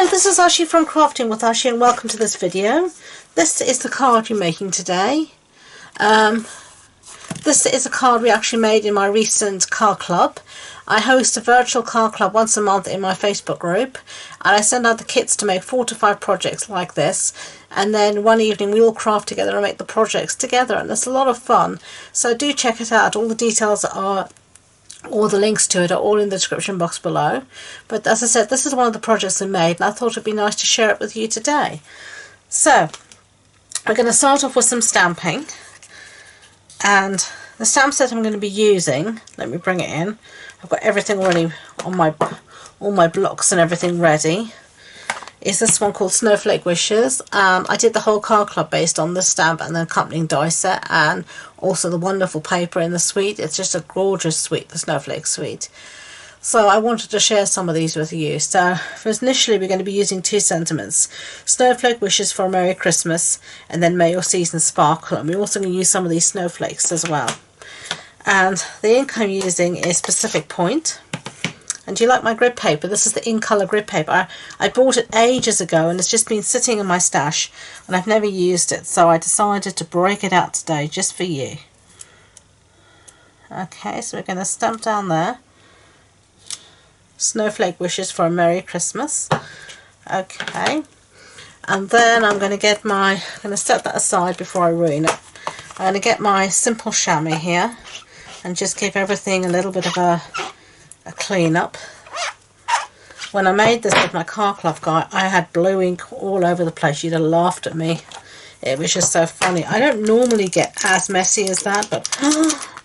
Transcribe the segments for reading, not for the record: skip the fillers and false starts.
this is Ashi from Crafting with Ashi, and welcome to this video. This is the card we're making today. This is a card we actually made in my recent card club. I host a virtual card club once a month in my Facebook group, and I send out the kits to make 4 to 5 projects like this, and then one evening we all craft together and make the projects together, and it's a lot of fun. So do check it out. All the details are, all the links to it are all in the description box below. But as I said, this is one of the projects I made, and I thought it'd be nice to share it with you today. So we're going to start off with some stamping, and the stamp set I'm going to be using, let me bring it in. I've got everything already on all my blocks and everything ready. Is this one called Snowflake Wishes. I did the whole card club based on this stamp and the accompanying die set, and also the wonderful paper in the suite. It's just a gorgeous suite, the Snowflake suite. So I wanted to share some of these with you. So initially we're going to be using 2 sentiments. Snowflake Wishes for a Merry Christmas, and then May Your Season Sparkle. And we're also going to use some of these snowflakes as well. And the ink I'm using is Pacific Point. And do you like my grid paper? This is the In Colour grid paper. I bought it ages ago, and it's just been sitting in my stash, and I've never used it, so I decided to break it out today just for you. Okay, so we're going to stamp down there Snowflake Wishes for a Merry Christmas. Okay, and then I'm going to set that aside before I ruin it. I'm going to get my simple chamois here and just give everything a little bit of a clean up. When I made this with my card club guy, I had blue ink all over the place. You'd have laughed at me. It was just so funny. I don't normally get as messy as that, but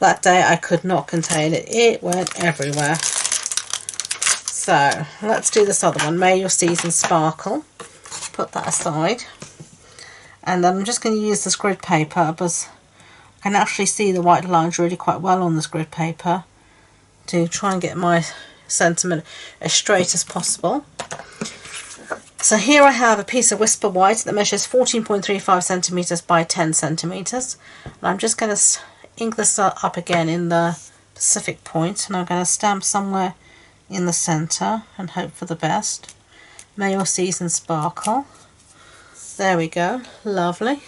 that day I could not contain it. It went everywhere. So let's do this other one, May Your Season Sparkle. Put that aside, and then I'm just going to use this grid paper because I can actually see the white lines really quite well on this grid paper, to try and get my sentiment as straight as possible. So here I have a piece of Whisper White that measures 14.35 centimeters by 10 centimeters, and I'm just going to ink this up again in the Pacific Point, and I'm going to stamp somewhere in the center and hope for the best. May Your Season Sparkle. There we go, lovely.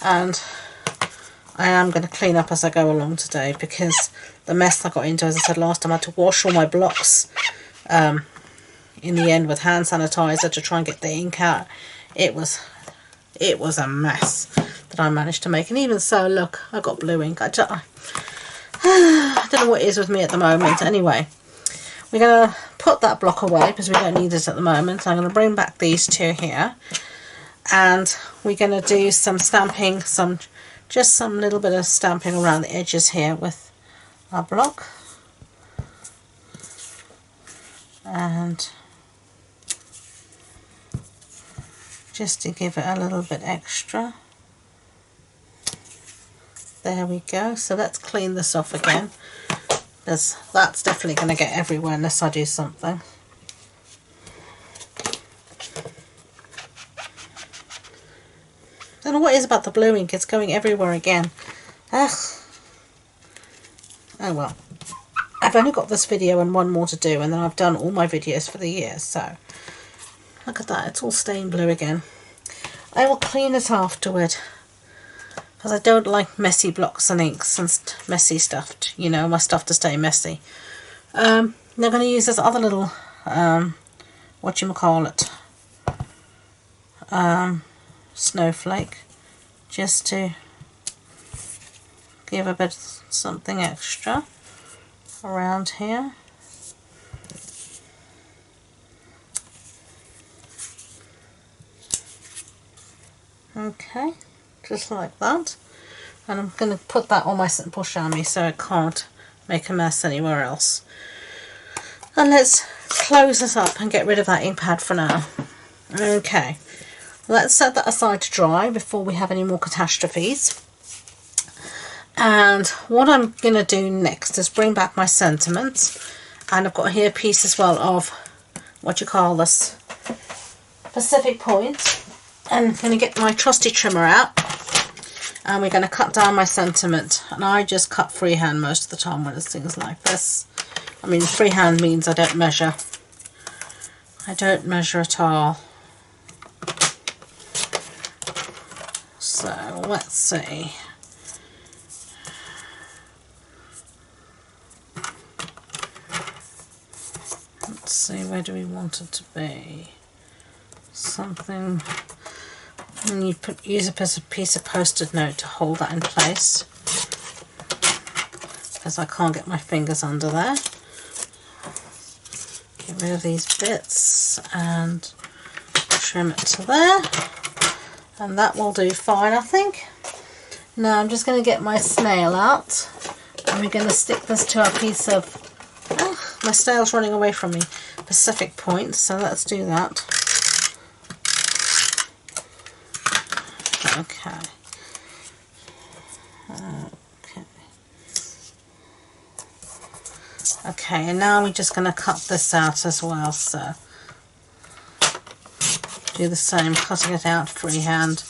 And I am going to clean up as I go along today, because the mess I got into, as I said last time, I had to wash all my blocks in the end with hand sanitizer to try and get the ink out. It was a mess that I managed to make, and even so, look, I got blue ink. I don't know what it is with me at the moment. Anyway, we're going to put that block away because we don't need it at the moment. I'm going to bring back these 2 here, and we're going to do some stamping, just some little bit of stamping around the edges here with our block, and just to give it a little bit extra. There we go. So let's clean this off again, because that's definitely going to get everywhere unless I do something. I don't know what it is about the blue ink, it's going everywhere again. Ugh. Oh well. I've only got this video and one more to do, and then I've done all my videos for the year, so look at that, it's all stained blue again. I will clean it afterward, because I don't like messy blocks and inks and messy stuff, you know, my stuff to stay messy. Now I'm going to use this other little, snowflake, just to give a bit something extra around here. Okay, just like that, and I'm going to put that on my simple chamois so it can't make a mess anywhere else. And let's close this up and get rid of that ink pad for now. Okay, let's set that aside to dry before we have any more catastrophes. And what I'm going to do next is bring back my sentiments, and I've got here a piece as well of Pacific Point, and I'm going to get my trusty trimmer out, and we're going to cut down my sentiment. And I just cut freehand most of the time when it's things like this. I mean, freehand means I don't measure. I don't measure at all. So let's see. Let's see, where do we want it to be? Something, and you use a piece of post-it note to hold that in place, because I can't get my fingers under there. Get rid of these bits and trim it to there, and that will do fine, I think. Now I'm just going to get my snail out, and we're going to stick this to our piece of, oh, my snail's running away from me, Pacific point, so let's do that. Okay. Okay, and now we're just going to cut this out as well, so do the same, cutting it out freehand.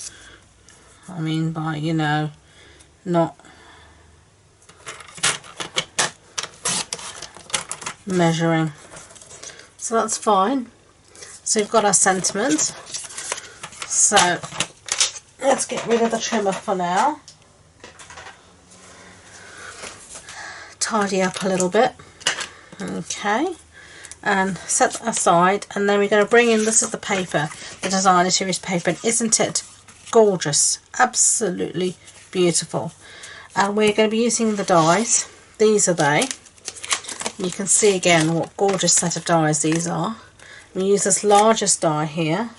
I mean by, you know, not measuring. So that's fine. So we've got our sentiment. So let's get rid of the trimmer for now. Tidy up a little bit. Okay, and set that aside, and then we're going to bring in, this is the paper, the designer series paper, and isn't it gorgeous? Absolutely beautiful. And we're going to be using the dies. These are they. You can see again what gorgeous set of dies these are. We use this largest die here,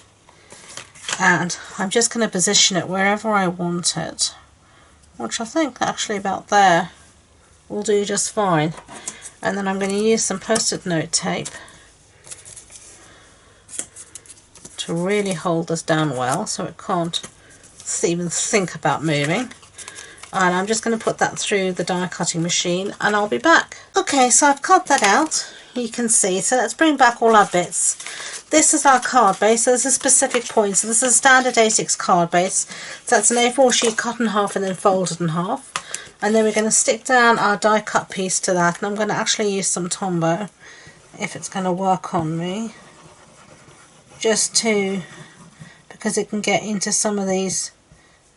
and I'm just going to position it wherever I want it, which I think actually about there will do just fine. And then I'm going to use some post-it note tape to really hold this down well so it can't even think about moving. And I'm just going to put that through the die cutting machine, and I'll be back. Okay, so I've cut that out, you can see. So let's bring back all our bits. This is our card base, so this is specific points. So this is a standard A6 card base. So that's an A4 sheet cut in half and then folded in half. And then we're going to stick down our die cut piece to that, and I'm going to actually use some Tombow, if it's going to work on me, just to, because it can get into some of these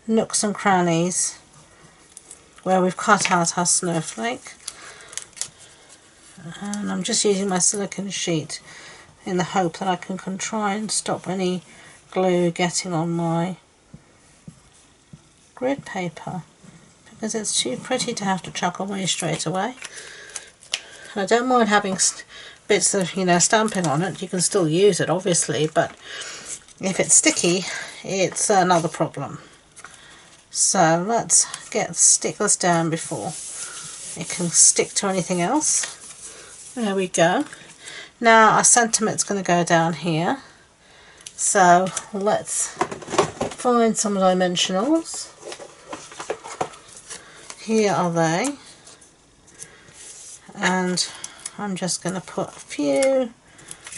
nooks and crannies where we've cut out our snowflake. And I'm just using my silicone sheet in the hope that I can try and stop any glue getting on my grid paper, because it's too pretty to have to chuck away straight away. And I don't mind having bits of, you know, stamping on it. You can still use it obviously, but if it's sticky, it's another problem. So let's stick this down before it can stick to anything else. There we go. Now our sentiment's going to go down here. So let's find some dimensionals. Here are they, and I'm just going to put a few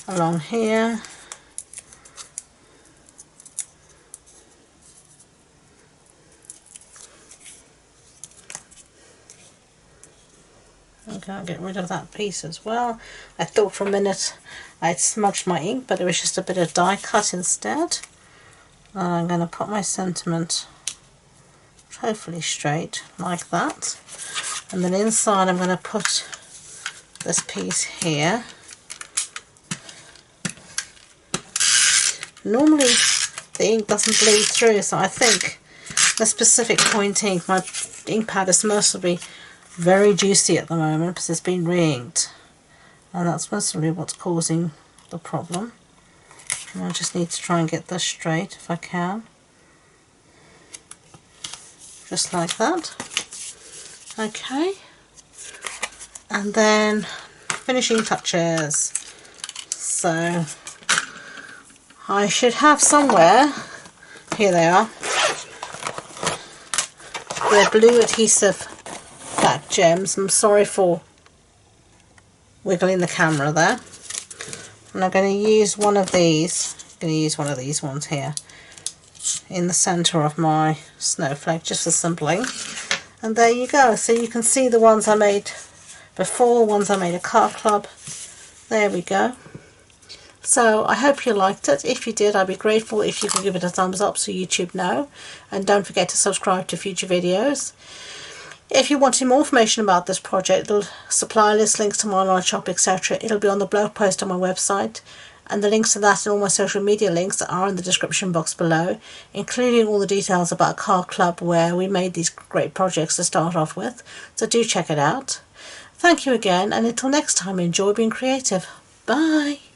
along here. Okay, I'll get rid of that piece as well. I thought for a minute I'd smudged my ink, but it was just a bit of die cut instead. And I'm going to put my sentiment hopefully straight like that, and then inside I'm going to put this piece here. Normally the ink doesn't bleed through, so I think the specific point ink, my ink pad is mostly very juicy at the moment because it's been re-inked, and that's mostly what's causing the problem. And I just need to try and get this straight if I can. Just like that. Okay, and then finishing touches. So I should have somewhere, here they are, the blue adhesive black gems. I'm sorry for wiggling the camera there. And I'm going to use one of these. I'm going to use one of these ones here in the center of my snowflake, just for simpling. And there you go. So you can see the ones I made before, ones I made a card club. There we go. So I hope you liked it. If you did, I'd be grateful if you could give it a thumbs up so YouTube know, and don't forget to subscribe to future videos. If you want more information about this project, the supply list, links to my online shop, etc., it'll be on the blog post on my website, and the links to that and all my social media links are in the description box below, including all the details about Car Club, where we made these great projects to start off with, so do check it out. Thank you again, and until next time, enjoy being creative. Bye!